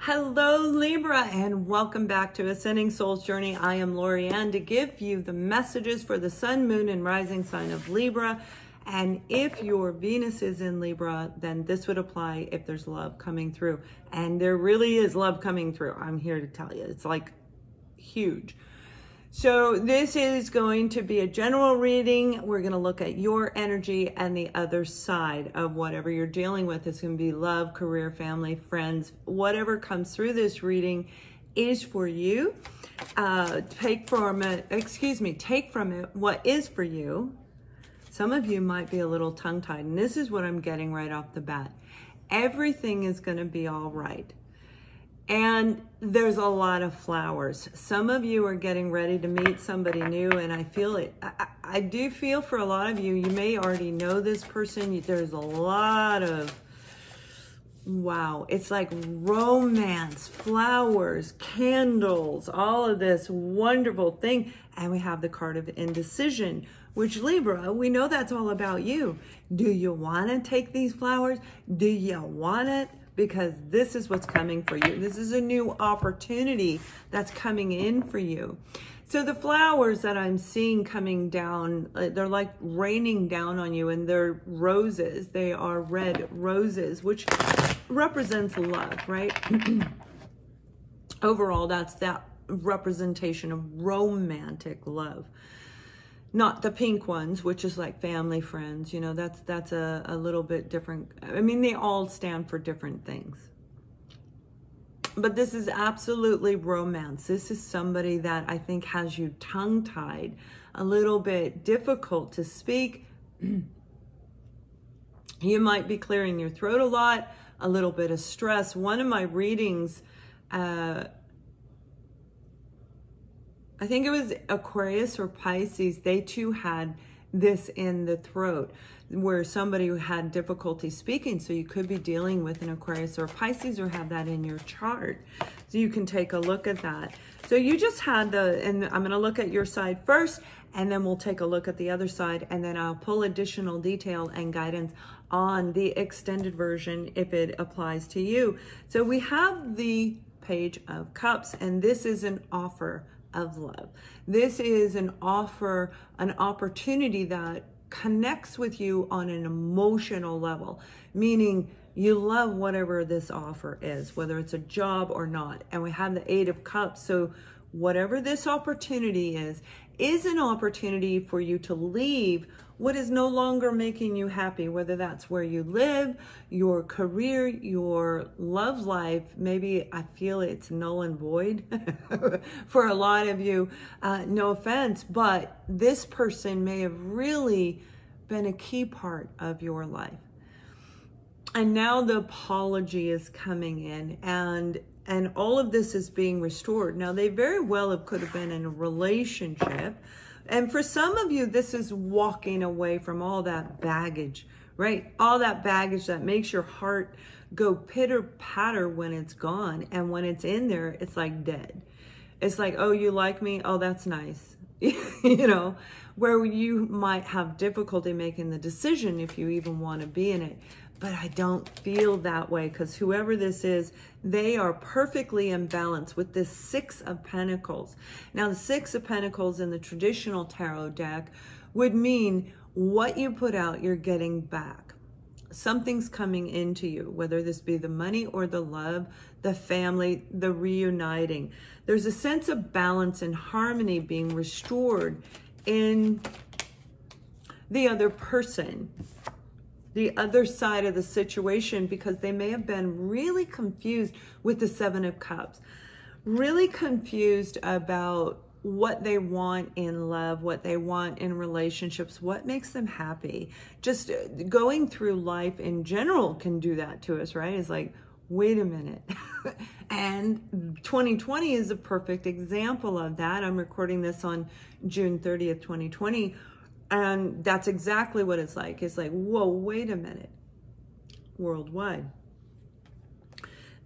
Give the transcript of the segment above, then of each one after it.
Hello Libra, and welcome back to Ascending Soul's Journey. I am Lorianne to give you the messages for the sun, moon, and rising sign of Libra. And if your Venus is in Libra, then this would apply if there's love coming through. And there really is love coming through. I'm here to tell you, it's like huge. So this is going to be a general reading. We're going to look at your energy and the other side of whatever you're dealing with. It's going to be love, career, family, friends, whatever comes through this reading is for you. Take from it what is for you. Some of you might be a little tongue-tied, and this is what I'm getting right off the bat. Everything is going to be all right. And there's a lot of flowers. Some of you are getting ready to meet somebody new, and I feel it. I do feel for a lot of you, you may already know this person. There's a lot of, wow, it's like romance, flowers, candles, all of this wonderful thing. And we have the card of indecision, which Libra, we know that's all about you. Do you want to take these flowers? Do you want it? Because this is what's coming for you. This is a new opportunity that's coming in for you. So the flowers that I'm seeing coming down, they're like raining down on you, and they're roses. They are red roses, which represents love, right? Overall, that's that representation of romantic love. Not the pink ones, which is like family, friends, you know, that's a little bit different. I mean, they all stand for different things. But this is absolutely romance. This is somebody that I think has you tongue-tied, a little bit difficult to speak. You might be clearing your throat a lot, a little bit of stress. One of my readings, I think it was Aquarius or Pisces, they too had this in the throat where somebody who had difficulty speaking. So you could be dealing with an Aquarius or Pisces or have that in your chart. So you can take a look at that. So you just had and I'm going to look at your side first, and then we'll take a look at the other side, and then I'll pull additional detail and guidance on the extended version if it applies to you. So we have the Page of Cups, and this is an offer of love. This is an offer, an opportunity that connects with you on an emotional level, meaning you love whatever this offer is, whether it's a job or not. And we have the Eight of Cups. So whatever this opportunity is an opportunity for you to leave what is no longer making you happy, whether that's where you live, your career, your love life. Maybe I feel it's null and void for a lot of you. No offense, but this person may have really been a key part of your life. And now the apology is coming in, and all of this is being restored. Now, they very well could have been in a relationship. And for some of you, this is walking away from all that baggage, right? All that baggage that makes your heart go pitter-patter when it's gone. And when it's in there, it's like dead. It's like, oh, you like me? Oh, that's nice. You know, where you might have difficulty making the decision if you even want to be in it. But I don't feel that way, because whoever this is, they are perfectly in balance with this Six of Pentacles. Now, the Six of Pentacles in the traditional tarot deck would mean what you put out, you're getting back. Something's coming into you, whether this be the money or the love, the family, the reuniting. There's a sense of balance and harmony being restored in the other person, the other side of the situation, because they may have been really confused with the Seven of Cups, really confused about what they want in love, what they want in relationships, what makes them happy. Just going through life in general can do that to us, right? It's like, wait a minute. And 2020 is a perfect example of that. I'm recording this on June 30th, 2020. And that's exactly what it's like. It's like, whoa, wait a minute. Worldwide.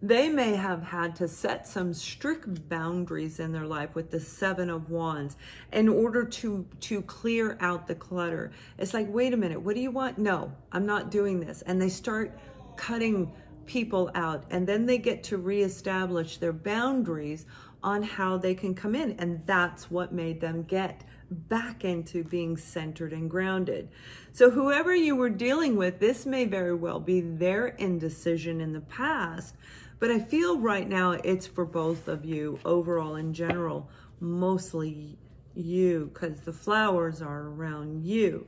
They may have had to set some strict boundaries in their life with the Seven of Wands in order to clear out the clutter. It's like, wait a minute, what do you want? No, I'm not doing this. And they start cutting people out, and then they get to reestablish their boundaries on how they can come in. And that's what made them get back into being centered and grounded. So whoever you were dealing with, this may very well be their indecision in the past, but I feel right now it's for both of you overall in general, mostly you, because the flowers are around you.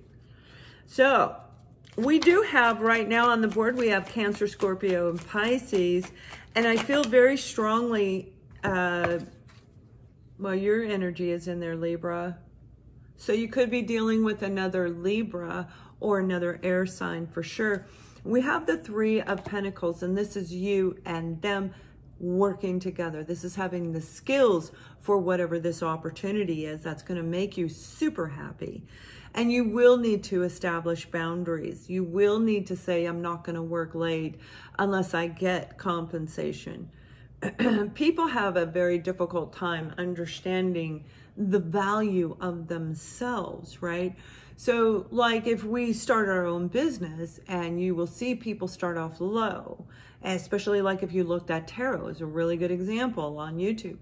So we do have right now on the board, we have Cancer, Scorpio, and Pisces. And I feel very strongly, well, your energy is in there, Libra. So you could be dealing with another Libra or another air sign for sure. We have the Three of Pentacles, and this is you and them working together. This is having the skills for whatever this opportunity is that's going to make you super happy. And you will need to establish boundaries. You will need to say, I'm not going to work late unless I get compensation. People have a very difficult time understanding the value of themselves, right? So like if we start our own business, and you will see people start off low, especially like if you looked at tarot is a really good example on YouTube.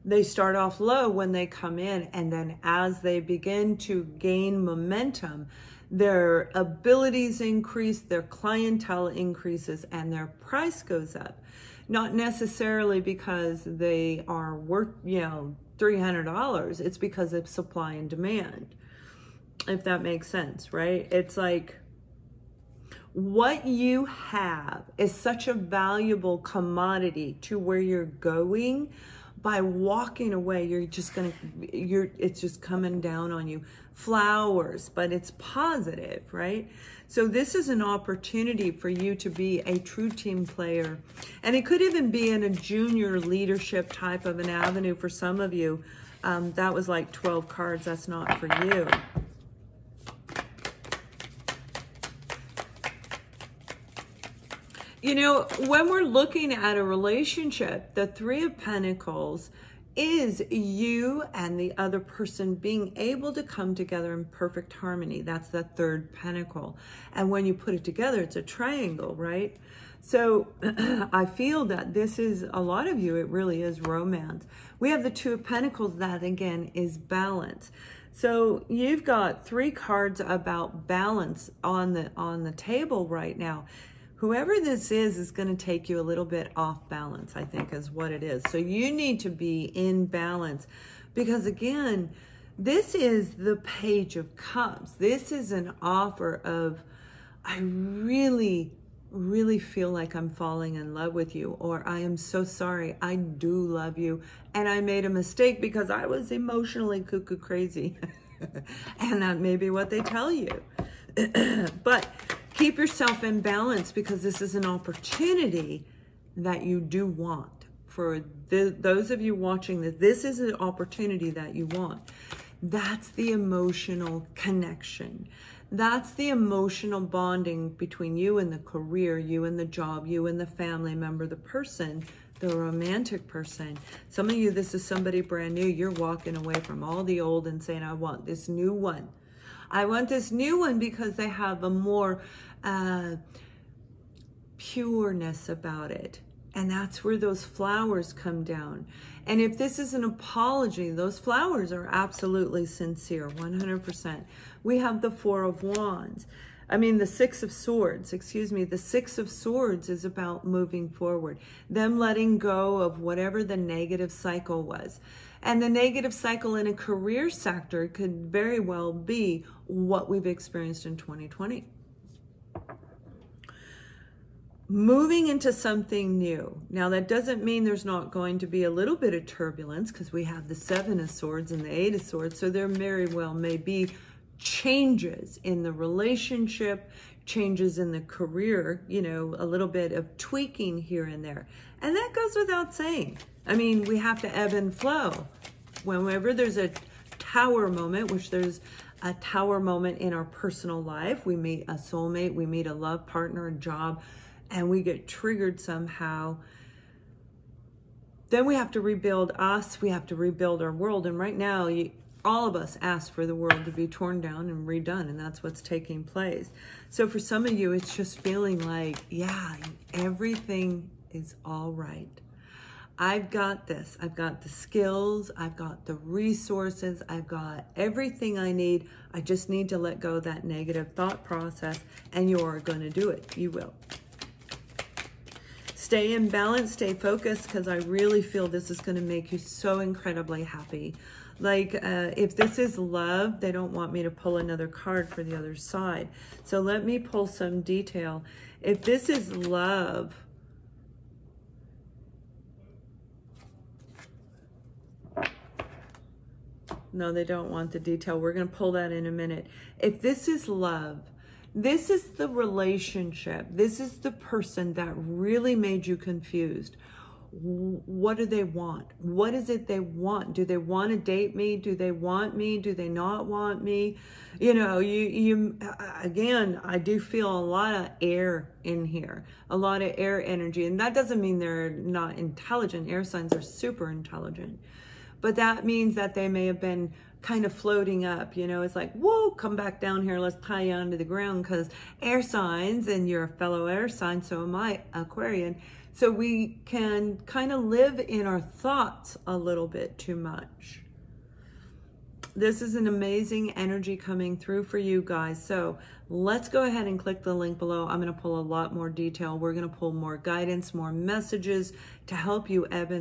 They start off low when they come in, and then as they begin to gain momentum, their abilities increase, their clientele increases, and their price goes up. Not necessarily because they are worth, you know, $300. It's because of supply and demand, if that makes sense, right? It's like what you have is such a valuable commodity to where you're going. By walking away, you're just gonna, it's just coming down on you. Flowers, but it's positive, right? So this is an opportunity for you to be a true team player. And it could even be in a junior leadership type of an avenue for some of you. That was like 12 cards. That's not for you. You know, when we're looking at a relationship, the Three of Pentacles is you and the other person being able to come together in perfect harmony. That's the third pentacle. And when you put it together, it's a triangle, right? So I feel that this is, a lot of you, it really is romance. We have the Two of Pentacles, that again is balance. So you've got 3 cards about balance on the table right now. Whoever this is going to take you a little bit off balance, I think is what it is. So you need to be in balance, because again, this is the Page of Cups. This is an offer of, I really, really feel like I'm falling in love with you, or I am so sorry, I do love you, and I made a mistake because I was emotionally cuckoo crazy. And that may be what they tell you. But keep yourself in balance, because this is an opportunity that you do want. For those of you watching this, this is an opportunity that you want. That's the emotional connection. That's the emotional bonding between you and the career, you and the job, you and the family member, the person, the romantic person. Some of you, this is somebody brand new. You're walking away from all the old and saying, I want this new one. I want this new one because they have a more pureness about it. And that's where those flowers come down. And if this is an apology, those flowers are absolutely sincere, 100%. We have the Four of Wands. I mean, the Six of Swords, excuse me. The Six of Swords is about moving forward. Them letting go of whatever the negative cycle was. And the negative cycle in a career sector could very well be what we've experienced in 2020. Moving into something new. Now, that doesn't mean there's not going to be a little bit of turbulence, because we have the Seven of Swords and the Eight of Swords. So there very well may be changes in the relationship, changes in the career, you know, a little bit of tweaking here and there. And that goes without saying. I mean, we have to ebb and flow. Whenever there's a tower moment, which there's a tower moment in our personal life, we meet a soulmate, we meet a love partner, a job, and we get triggered somehow, then we have to rebuild us, we have to rebuild our world. And right now, all of us ask for the world to be torn down and redone, and that's what's taking place. So for some of you, it's just feeling like, yeah, everything is all right. I've got this. I've got the skills. I've got the resources. I've got everything I need. I just need to let go of that negative thought process, and you're going to do it. You will. Stay in balance, stay focused, because I really feel this is going to make you so incredibly happy. Like, if this is love, they don't want me to pull another card for the other side. So let me pull some detail. If this is love, no, they don't want the detail. We're going to pull that in a minute. If this is love, this is the relationship. This is the person that really made you confused. What do they want? What is it they want? Do they want to date me? Do they want me? Do they not want me? You know, again, I do feel a lot of air in here, a lot of air energy. And that doesn't mean they're not intelligent. Air signs are super intelligent. But that means that they may have been kind of floating up, you know, it's like, whoa, come back down here, let's tie you onto the ground, because air signs, and you're a fellow air sign, so am I, Aquarian. So we can kind of live in our thoughts a little bit too much. This is an amazing energy coming through for you guys. So let's go ahead and click the link below. I'm going to pull a lot more detail. We're going to pull more guidance, more messages to help you ebb and